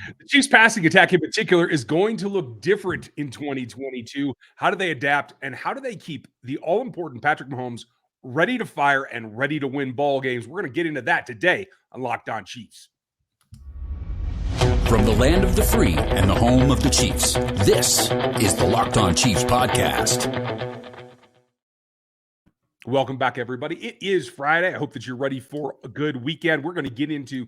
The Chiefs' passing attack in particular is going to look different in 2022. How do they adapt, and how do they keep the all-important Patrick Mahomes ready to fire and ready to win ball games? We're going to get into that today on Locked On Chiefs. From the land of the free and the home of the Chiefs, this is the Locked On Chiefs podcast. Welcome back, everybody. It is Friday. I hope that you're ready for a good weekend. We're going to get into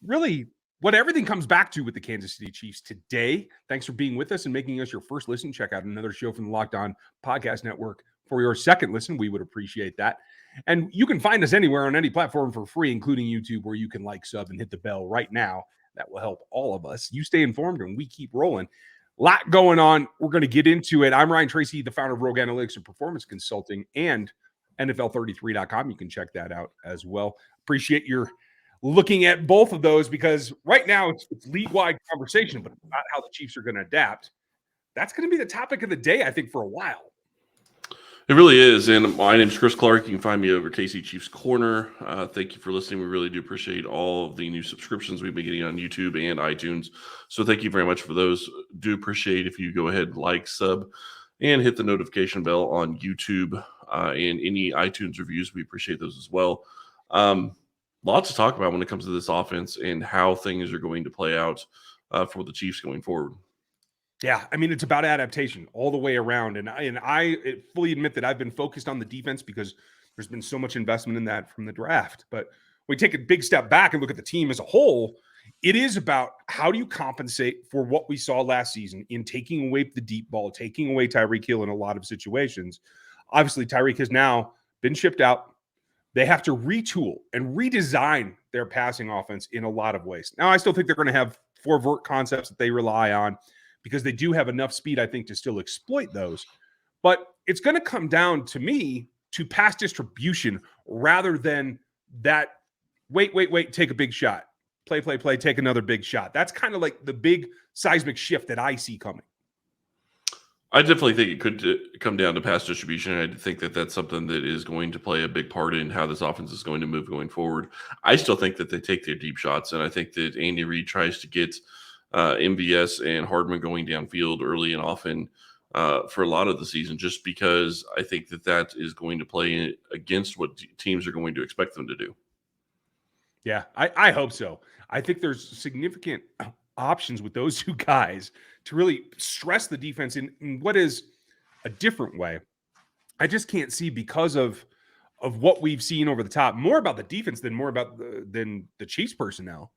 really what everything comes back to with the Kansas City Chiefs today. Thanks for being with us and making us your first listen. Check out another show from the Locked On Podcast Network for your second listen. We would appreciate that. And you can find us anywhere on any platform for free, including YouTube, where you can like, sub, and hit the bell right now. That will help all of us. You stay informed and we keep rolling. Lot going on. We're going to get into it. I'm Ryan Tracy, the founder of Rogue Analytics and Performance Consulting and NFL33.com. You can check that out as well. Appreciate your looking at both of those because right now it's league-wide conversation, but about how the Chiefs are going to adapt. That's going to be the topic of the day, I think, for a while. It really is. And my name is Chris Clark. You can find me over KC Chiefs Corner. Thank you for listening. We really do appreciate all of the new subscriptions we've been getting on YouTube and iTunes. So thank you very much for those. Do appreciate if you go ahead, like, sub, and hit the notification bell on YouTube and any iTunes reviews. We appreciate those as well. Lots to talk about when it comes to this offense and how things are going to play out for the Chiefs going forward. Yeah, I mean, it's about adaptation all the way around. And I fully admit that I've been focused on the defense because there's been so much investment in that from the draft. But when we take a big step back and look at the team as a whole, it is about how do you compensate for what we saw last season in taking away the deep ball, taking away Tyreek Hill in a lot of situations. Obviously, Tyreek has now been shipped out. They have to retool and redesign their passing offense in a lot of ways. Now, I still think they're going to have four vert concepts that they rely on, because they do have enough speed, I think, to still exploit those. But it's going to come down, to me, to pass distribution rather than that wait, take a big shot. Play, take another big shot. That's kind of like the big seismic shift that I see coming. I definitely think it could come down to pass distribution. I think that that's something that is going to play a big part in how this offense is going to move going forward. I still think that they take their deep shots, and I think that Andy Reid tries to get MVS and Hardman going downfield early and often for a lot of the season, just because I think that that is going to play against what teams are going to expect them to do. Yeah, I hope so. I think there's significant options with those two guys to really stress the defense in what is a different way. I just can't see, because of what we've seen over the top, more about the defense than than the Chiefs personnel,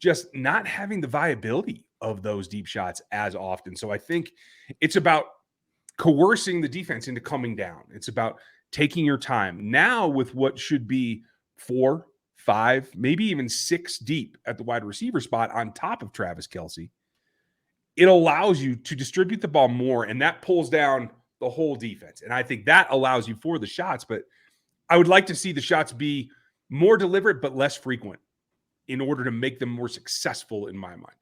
just not having the viability of those deep shots as often. So I think it's about coercing the defense into coming down. It's about taking your time. Now with what should be 4, 5, maybe even 6 deep at the wide receiver spot on top of Travis Kelce, it allows you to distribute the ball more, and that pulls down the whole defense. And I think that allows you for the shots, but I would like to see the shots be more deliberate but less frequent in order to make them more successful in my mind.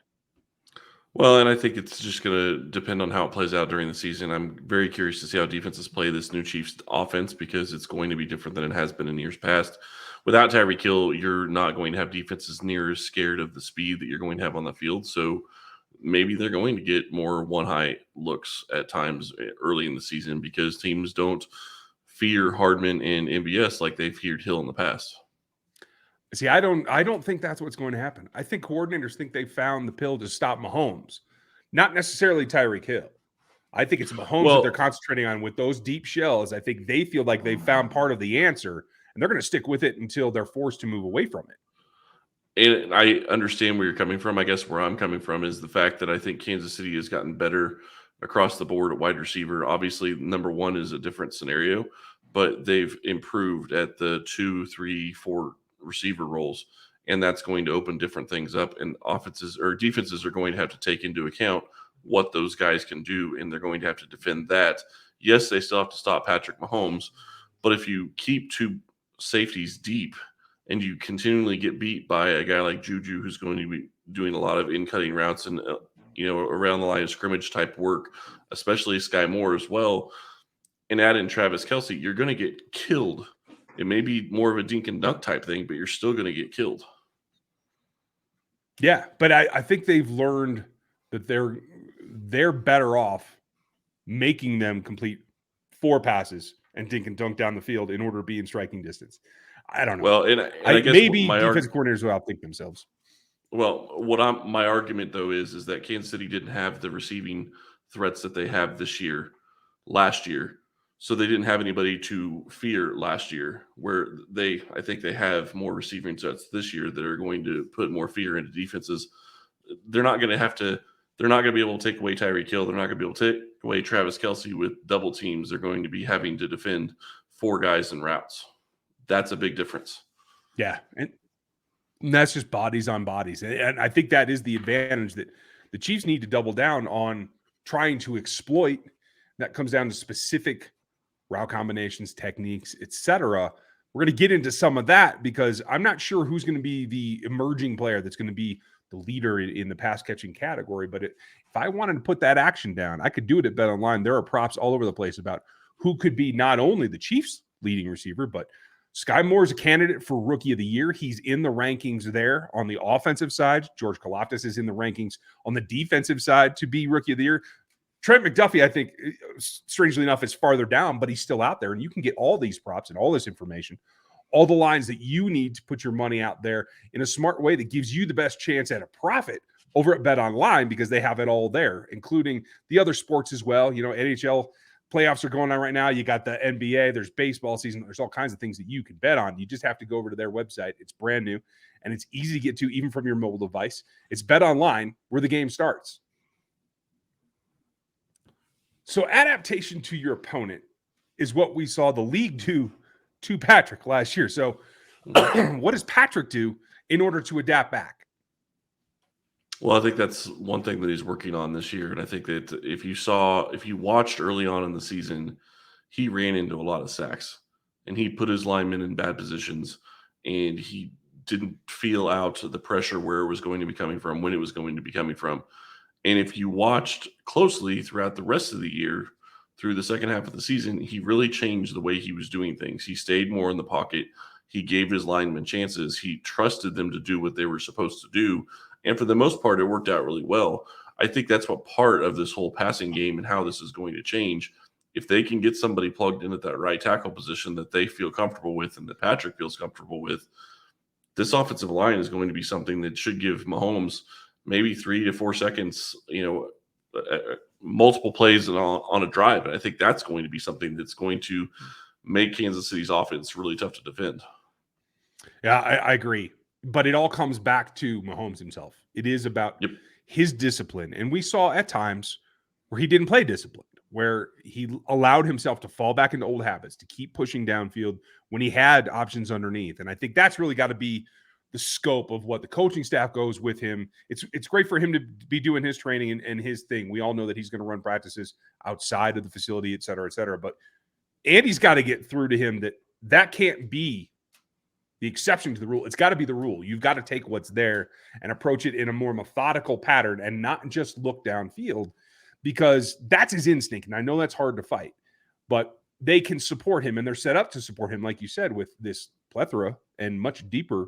Well, and I think it's just going to depend on how it plays out during the season. I'm very curious to see how defenses play this new Chiefs offense, because it's going to be different than it has been in years past. Without Tyreek Hill, you're not going to have defenses near as scared of the speed that you're going to have on the field. So maybe they're going to get more one-high looks at times early in the season, because teams don't fear Hardman and MVS like they feared Hill in the past. See, I don't think that's what's going to happen. I think coordinators think they found the pill to stop Mahomes, not necessarily Tyreek Hill. I think it's Mahomes that they're concentrating on with those deep shells. I think they feel like they've found part of the answer, and they're going to stick with it until they're forced to move away from it. And I understand where you're coming from. I guess where I'm coming from is the fact that I think Kansas City has gotten better across the board at wide receiver. Obviously, number one is a different scenario, but they've improved at the 2, 3, 4 receiver roles, and that's going to open different things up, and offenses or defenses are going to have to take into account what those guys can do, and they're going to have to defend that. Yes, they still have to stop Patrick Mahomes, but if you keep 2 safeties deep and you continually get beat by a guy like Juju, who's going to be doing a lot of in-cutting routes and around the line of scrimmage type work, especially Sky Moore as well, and add in Travis Kelce, you're going to get killed. It may be more of a dink and dunk type thing, but you're still going to get killed. Yeah, but I think they've learned that they're better off making them complete 4 passes and dink and dunk down the field in order to be in striking distance. I don't know. Well, and I guess what Maybe my defensive coordinators will outthink themselves. my argument though is that Kansas City didn't have the receiving threats that they have this year, last year. So they didn't have anybody to fear last year. Where I think they have more receiving threats this year that are going to put more fear into defenses. They're not going to have to. They're not going to be able to take away Tyreek Hill. They're not going to be able to take away Travis Kelce with double teams. They're going to be having to defend 4 guys in routes. That's a big difference. Yeah, and that's just bodies on bodies. And I think that is the advantage that the Chiefs need to double down on trying to exploit. That comes down to specific route combinations, techniques, etc. We're going to get into some of that because I'm not sure who's going to be the emerging player that's going to be the leader in the pass catching category. But if I wanted to put that action down, I could do it at BetOnline. There are props all over the place about who could be not only the Chiefs' leading receiver, but Sky Moore is a candidate for Rookie of the Year. He's in the rankings there on the offensive side. George Kalafdis is in the rankings on the defensive side to be Rookie of the Year. Trent McDuffie, I think, strangely enough, is farther down, but he's still out there. And you can get all these props and all this information, all the lines that you need to put your money out there in a smart way that gives you the best chance at a profit over at BetOnline because they have it all there, including the other sports as well. You know, NHL playoffs are going on right now. You got the NBA, there's baseball season. There's all kinds of things that you can bet on. You just have to go over to their website. It's brand new and it's easy to get to even from your mobile device. It's BetOnline where the game starts. So adaptation to your opponent is what we saw the league do to Patrick last year. So what does Patrick do in order to adapt back? Well, I think that's one thing that he's working on this year. And I think that if you watched early on in the season, he ran into a lot of sacks and he put his linemen in bad positions and he didn't feel out the pressure where it was going to be coming from, when it was going to be coming from. And if you watched closely throughout the rest of the year, through the second half of the season, he really changed the way he was doing things. He stayed more in the pocket. He gave his linemen chances. He trusted them to do what they were supposed to do. And for the most part, it worked out really well. I think that's what part of this whole passing game and how this is going to change. If they can get somebody plugged in at that right tackle position that they feel comfortable with and that Patrick feels comfortable with, this offensive line is going to be something that should give Mahomes maybe 3 to 4 seconds, multiple plays on a drive. And I think that's going to be something that's going to make Kansas City's offense really tough to defend. Yeah, I agree. But it all comes back to Mahomes himself. It is about his discipline. And we saw at times where he didn't play disciplined, where he allowed himself to fall back into old habits, to keep pushing downfield when he had options underneath. And I think that's really got to be the scope of what the coaching staff goes with him. It's great for him to be doing his training and his thing. We all know that he's going to run practices outside of the facility, et cetera, et cetera. But Andy's got to get through to him that can't be the exception to the rule. It's got to be the rule. You've got to take what's there and approach it in a more methodical pattern and not just look downfield, because that's his instinct. And I know that's hard to fight, but they can support him and they're set up to support him, like you said, with this plethora and much deeper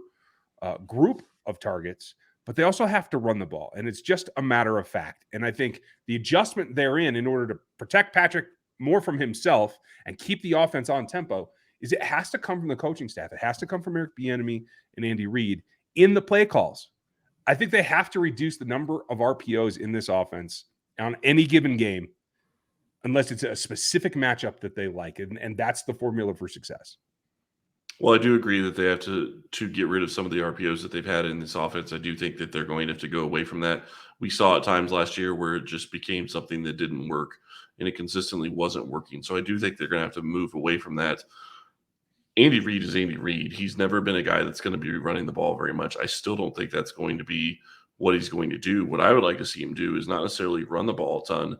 group of targets, but they also have to run the ball. And it's just a matter of fact. And I think the adjustment therein in order to protect Patrick more from himself and keep the offense on tempo is it has to come from the coaching staff. It has to come from Eric Bieniemy and Andy Reid in the play calls. I think they have to reduce the number of RPOs in this offense on any given game, unless it's a specific matchup that they like. And that's the formula for success. Well, I do agree that they have to get rid of some of the RPOs that they've had in this offense. I do think that they're going to have to go away from that. We saw at times last year where it just became something that didn't work and it consistently wasn't working. So I do think they're going to have to move away from that. Andy Reid is Andy Reid. He's never been a guy that's going to be running the ball very much. I still don't think that's going to be what he's going to do. What I would like to see him do is not necessarily run the ball a ton,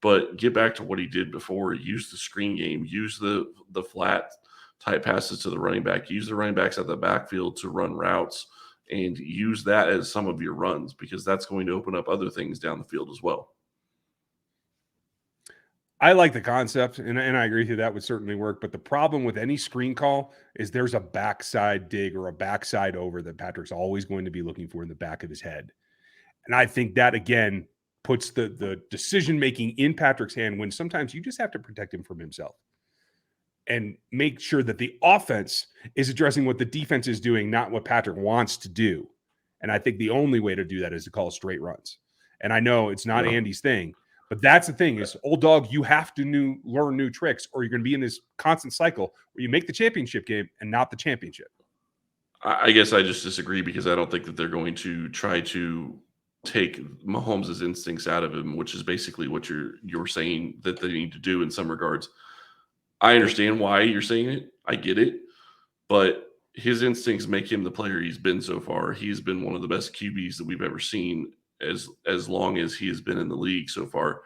but get back to what he did before. Use the screen game, use the flat type passes to the running back, use the running backs at the backfield to run routes, and use that as some of your runs, because that's going to open up other things down the field as well. I like the concept, and I agree with you that would certainly work. But the problem with any screen call is there's a backside dig or a backside over that Patrick's always going to be looking for in the back of his head. And I think that, again, puts the decision-making in Patrick's hand when sometimes you just have to protect him from himself and make sure that the offense is addressing what the defense is doing, not what Patrick wants to do. And I think the only way to do that is to call straight runs. And I know it's not Andy's thing, but that's the thing is, old dog, you have to learn new tricks, or you're going to be in this constant cycle where you make the championship game and not the championship. I guess I just disagree because I don't think that they're going to try to take Mahomes' instincts out of him, which is basically what you're saying that they need to do in some regards. I understand why you're saying it. I get it. But his instincts make him the player he's been so far. He's been one of the best QBs that we've ever seen as long as he has been in the league so far.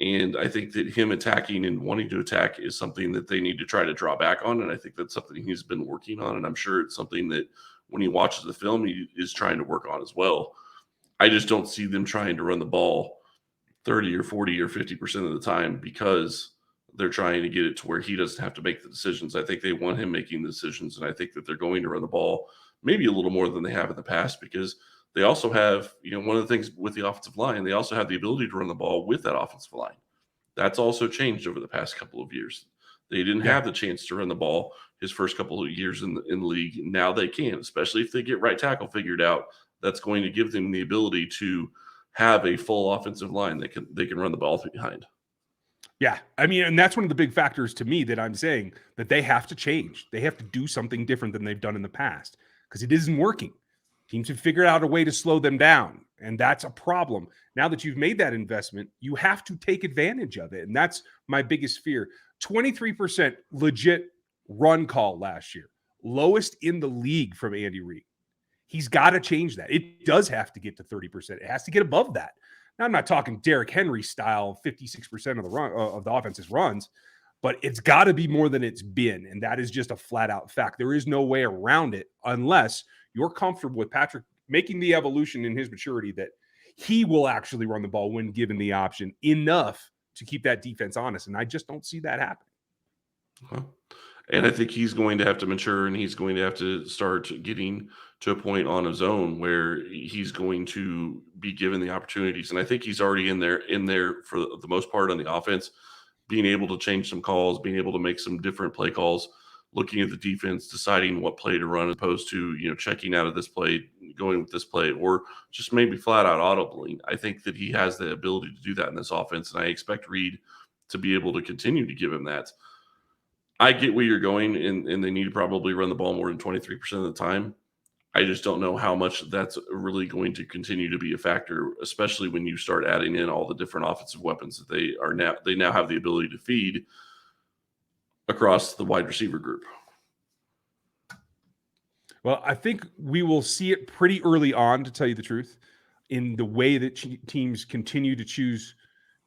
And I think that him attacking and wanting to attack is something that they need to try to draw back on. And I think that's something he's been working on. And I'm sure it's something that when he watches the film, he is trying to work on as well. I just don't see them trying to run the ball 30 or 40 or 50% of the time because they're trying to get it to where he doesn't have to make the decisions. I think they want him making the decisions, and I think that they're going to run the ball maybe a little more than they have in the past because they also have, one of the things with the offensive line, they also have the ability to run the ball with that offensive line. That's also changed over the past couple of years. They didn't have the chance to run the ball his first couple of years in the league. Now they can, especially if they get right tackle figured out. That's going to give them the ability to have a full offensive line that they can run the ball behind. Yeah. I mean, and that's one of the big factors to me that I'm saying that they have to change. They have to do something different than they've done in the past because it isn't working. Teams have figured out a way to slow them down, and that's a problem. Now that you've made that investment, you have to take advantage of it, and that's my biggest fear. 23% legit run call last year, lowest in the league from Andy Reid. He's got to change that. It does have to get to 30%. It has to get above that. Now, I'm not talking Derrick Henry style, 56% of the run of the offense's runs, but it's got to be more than it's been, and that is just a flat out fact. There is no way around it unless you're comfortable with Patrick making the evolution in his maturity that he will actually run the ball when given the option enough to keep that defense honest, and I just don't see that happening. Well, and I think he's going to have to mature, and he's going to have to start getting to a point on his own where he's going to be given the opportunities. And I think he's already in there for the most part on the offense, being able to change some calls, being able to make some different play calls, looking at the defense, deciding what play to run as opposed to, checking out of this play, going with this play, or just maybe flat out audibly. I think that he has the ability to do that in this offense. And I expect Reid to be able to continue to give him that. I get where you're going, and they need to probably run the ball more than 23% of the time. I just don't know how much that's really going to continue to be a factor, especially when you start adding in all the different offensive weapons that they now have the ability to feed across the wide receiver group. Well, I think we will see it pretty early on, to tell you the truth, in the way that teams continue to choose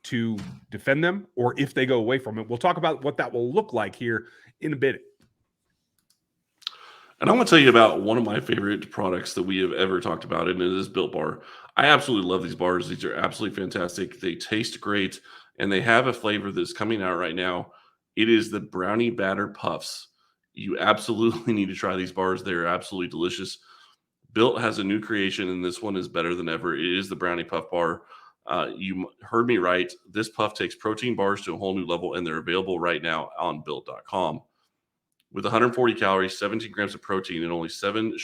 to defend them or if they go away from it. We'll talk about what that will look like here in a bit. And I want to tell you about one of my favorite products that we have ever talked about, and it is Built Bar. I absolutely love these bars. These are absolutely fantastic. They taste great, and they have a flavor that's coming out right now. It is the Brownie Batter Puffs. You absolutely need to try these bars. They're absolutely delicious. Built has a new creation, and this one is better than ever. It is the Brownie Puff Bar. You heard me right. This puff takes protein bars to a whole new level, and they're available right now on Built.com. With 140 calories, 17 grams of protein, and only 7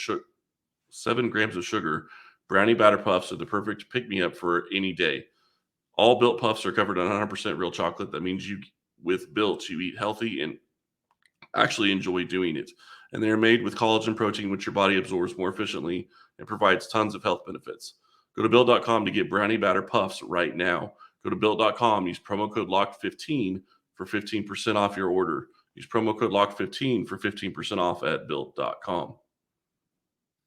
grams of sugar, Brownie Batter Puffs are the perfect pick-me-up for any day. All Built Puffs are covered in 100% real chocolate. That means with Built, you eat healthy and actually enjoy doing it. And they're made with collagen protein, which your body absorbs more efficiently and provides tons of health benefits. Go to Built.com to get Brownie Batter Puffs right now. Go to Built.com, use promo code LOCKED15 for 15% off your order. Use promo code LOCKED15 for 15% off at Built.com.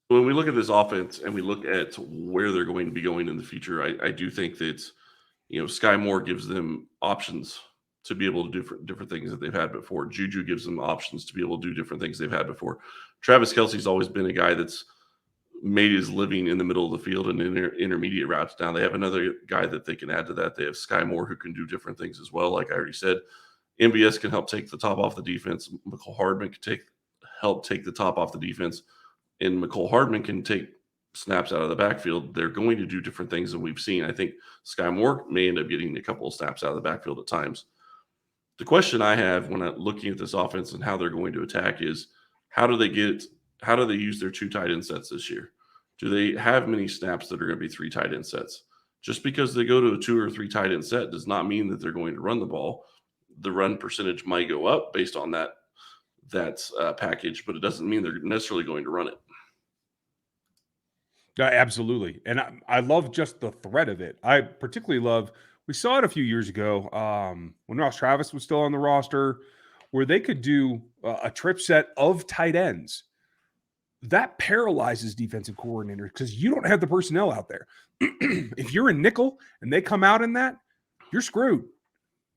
When we look at this offense and we look at where they're going to be going in the future, I do think that Sky Moore gives them options to be able to do different things that they've had before. Juju gives them options to be able to do different things they've had before. Travis Kelce's always been a guy that's made his living in the middle of the field and intermediate routes. Now they have another guy that they can add to that. They have Sky Moore, who can do different things as well. Like I already said, MVS can help take the top off the defense. McCole Hardman can help take the top off the defense, and McCole Hardman can take snaps out of the backfield. They're going to do different things than we've seen. I think Sky Moore may end up getting a couple of snaps out of the backfield at times. The question I have when I'm looking at this offense and how they're going to attack is how do they use their 2 tight end sets this year? Do they have many snaps that are going to be 3 tight end sets? Just because they go to a 2 or 3 tight end set does not mean that they're going to run the ball. The run percentage might go up based on that package, but it doesn't mean they're necessarily going to run it. Absolutely. And I love just the threat of it. I particularly love, we saw it a few years ago when Ross Travis was still on the roster, where they could do a trip set of tight ends. That paralyzes defensive coordinators because you don't have the personnel out there. If you're in nickel and they come out in that, you're screwed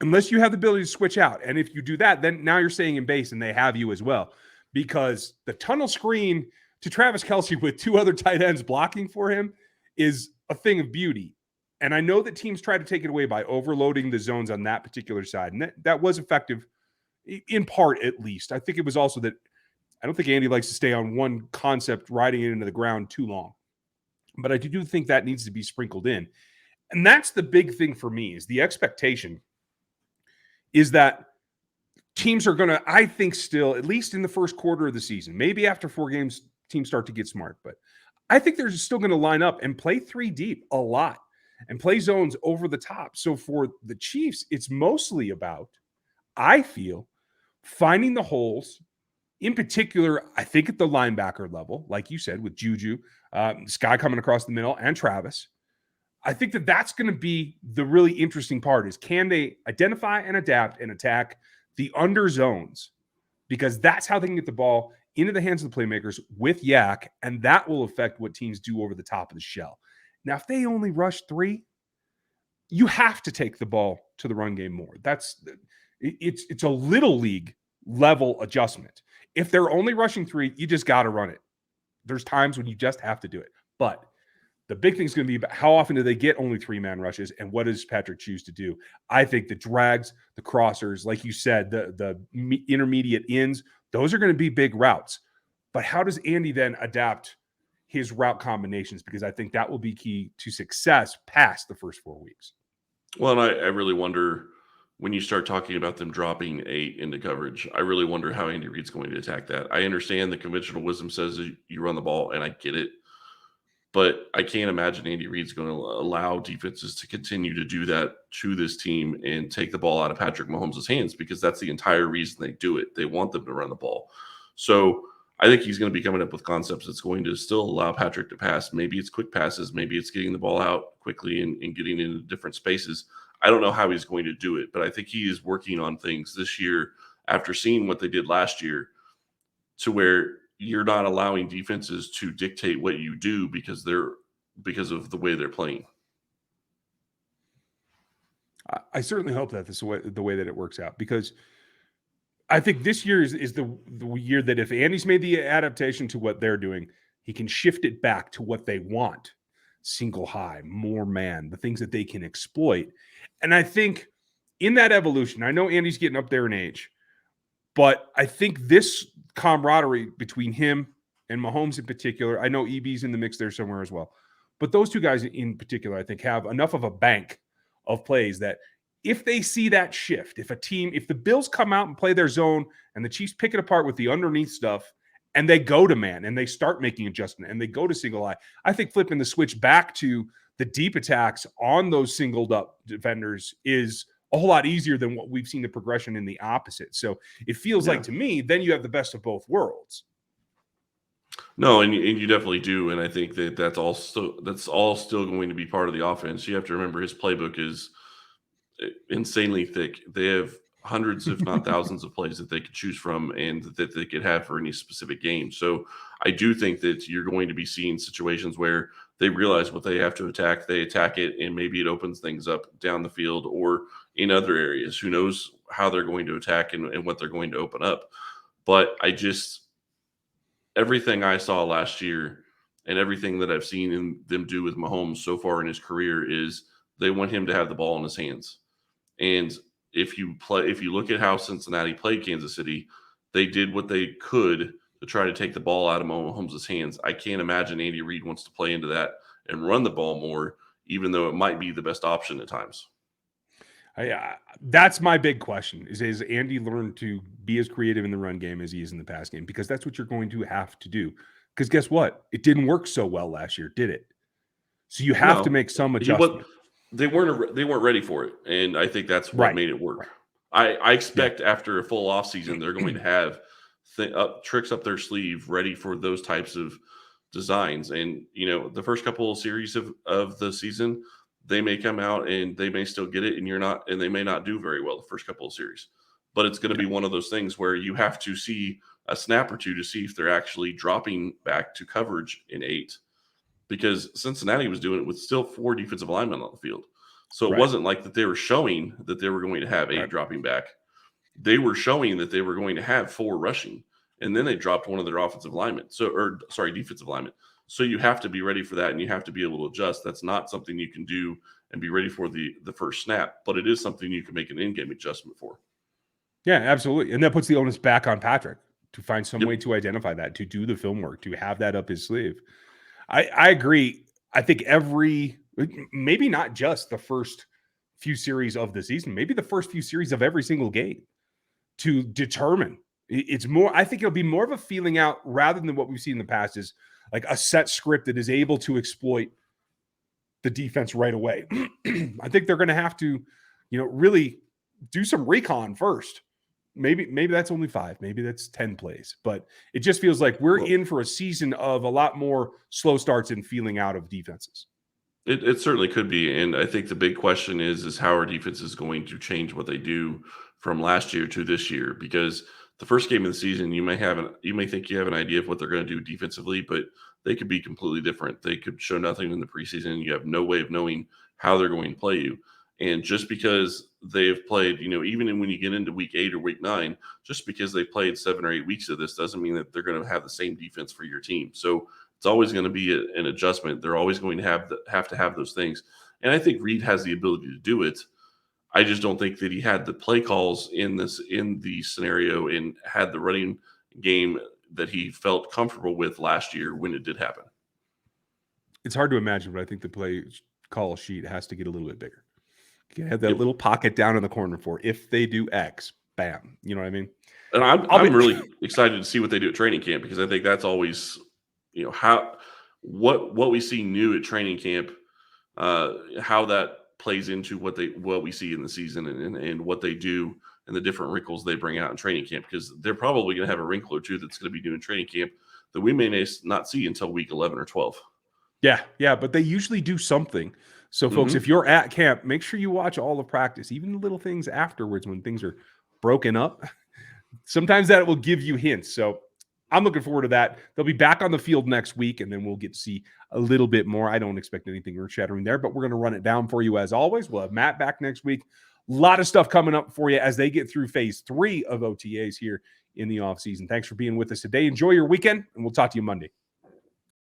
unless you have the ability to switch out. And if you do that, then now you're staying in base and they have you as well, because the tunnel screen to Travis Kelce with 2 other tight ends blocking for him is a thing of beauty. And I know that teams try to take it away by overloading the zones on that particular side. And that was effective in part, at least. I think it was also that I don't think Andy likes to stay on one concept riding it into the ground too long. But I do think that needs to be sprinkled in. And that's the big thing for me, is the expectation is that teams are going to, I think still, at least in the first quarter of the season, maybe after 4 games, teams start to get smart. But I think they're still going to line up and play 3 deep a lot and play zones over the top. So for the Chiefs, it's mostly about, I feel, finding the holes. In particular, I think at the linebacker level, like you said, with Juju, Sky coming across the middle, and Travis. I think that that's going to be the really interesting part, is can they identify and adapt and attack the under zones? Because that's how they can get the ball into the hands of the playmakers with Yak, and that will affect what teams do over the top of the shell. Now, if they only rush 3, you have to take the ball to the run game more. It's a little league level adjustment. If they're only rushing 3, you just got to run it. There's times when you just have to do it. But the big thing is going to be about how often do they get only 3-man rushes, and what does Patrick choose to do? I think the drags, the crossers, like you said, the intermediate ins, those are going to be big routes. But how does Andy then adapt his route combinations? Because I think that will be key to success past the first 4 weeks. Well, and I really wonder, when you start talking about them dropping 8 into coverage, I really wonder how Andy Reid's going to attack that. I understand the conventional wisdom says that you run the ball, and I get it. But I can't imagine Andy Reid's going to allow defenses to continue to do that to this team and take the ball out of Patrick Mahomes' hands, because that's the entire reason they do it. They want them to run the ball. So I think he's going to be coming up with concepts that's going to still allow Patrick to pass. Maybe it's quick passes. Maybe it's getting the ball out quickly and getting into different spaces. I don't know how he's going to do it, but I think he is working on things this year after seeing what they did last year, to where you're not allowing defenses to dictate what you do because of the way they're playing. I certainly hope that this is the way that it works out, because I think this year is the year that if Andy's made the adaptation to what they're doing, he can shift it back to what they want. Single high, more man, the things that they can exploit. And I think in that evolution, I know Andy's getting up there in age, but I think this camaraderie between him and Mahomes in particular, I know EB's in the mix there somewhere as well, but those 2 guys in particular, I think, have enough of a bank of plays that if they see that shift, if the Bills come out and play their zone and the Chiefs pick it apart with the underneath stuff and they go to man and they start making adjustment and they go to single eye, I think flipping the switch back to the deep attacks on those singled up defenders is a whole lot easier than what we've seen the progression in the opposite. So it feels like, to me, then you have the best of both worlds. No, and you definitely do. And I think that's all still going to be part of the offense. You have to remember his playbook is insanely thick. They have hundreds, if not thousands, of plays that they could choose from and that they could have for any specific game. So I do think that you're going to be seeing situations where they realize what they have to attack, they attack it, and maybe it opens things up down the field or in other areas. Who knows how they're going to attack and what they're going to open up. But everything I saw last year And everything that I've seen them do with Mahomes so far in his career is they want him to have the ball in his hands. And if you look at how Cincinnati played Kansas City, they did what they could to try to take the ball out of Mahomes' hands. I can't imagine Andy Reid wants to play into that and run the ball more, even though it might be the best option at times. That's my big question is Andy learned to be as creative in the run game as he is in the pass game? Because that's what you're going to have to do. Because guess what? It didn't work so well last year, did it? So you have to make some adjustment. They weren't ready for it, and I think that's what made it work. I expect after a full offseason, they're going to have tricks up their sleeve ready for those types of designs. And the first couple of series of the season, they may come out and they may still get it, and they may not do very well the first couple of series. But it's going to be one of those things where you have to see a snap or two to see if they're actually dropping back to coverage in 8, because Cincinnati was doing it with still 4 defensive linemen on the field. So it wasn't like that they were showing that they were going to have 8 dropping back. They were showing that they were going to have 4 rushing, and then they dropped one of their defensive linemen. So you have to be ready for that, and you have to be able to adjust. That's not something you can do and be ready for the first snap, but it is something you can make an in-game adjustment for. Yeah, absolutely. And that puts the onus back on Patrick to find some way to identify that, to do the film work, to have that up his sleeve. I agree. I think maybe not just the first few series of the season, maybe the first few series of every single game to determine. It's more, I think it'll be more of a feeling out rather than what we've seen in the past is like a set script that is able to exploit the defense right away. I think they're going to have to, really do some recon first. Maybe that's only 5, maybe that's 10 plays, but it just feels like we're in for a season of a lot more slow starts and feeling out of defenses. It certainly could be. And I think the big question is how our defense is going to change what they do from last year to this year, because the first game of the season, you may think you have an idea of what they're going to do defensively, but they could be completely different. They could show nothing in the preseason. You have no way of knowing how they're going to play you. And just because they've played, even when you get into week 8 or week 9, just because they played 7 or 8 weeks of this doesn't mean that they're going to have the same defense for your team. So it's always going to be an adjustment. They're always going to have to have those things. And I think Reid has the ability to do it. I just don't think that he had the play calls in the scenario and had the running game that he felt comfortable with last year when it did happen. It's hard to imagine, but I think the play call sheet has to get a little bit bigger. You have that little pocket down in the corner for if they do X, bam. You know what I mean? And I'm really excited to see what they do at training camp, because I think that's always, what we see new at training camp, how that plays into what we see in the season and what they do and the different wrinkles they bring out in training camp, because they're probably going to have a wrinkle or two that's going to be doing training camp that we may not see until week 11 or 12. Yeah, but they usually do something. So, folks, if you're at camp, make sure you watch all of practice, even the little things afterwards when things are broken up. Sometimes that will give you hints. So I'm looking forward to that. They'll be back on the field next week, and then we'll get to see a little bit more. I don't expect anything earth-shattering there, but we're going to run it down for you as always. We'll have Matt back next week. A lot of stuff coming up for you as they get through phase 3 of OTAs here in the offseason. Thanks for being with us today. Enjoy your weekend, and we'll talk to you Monday.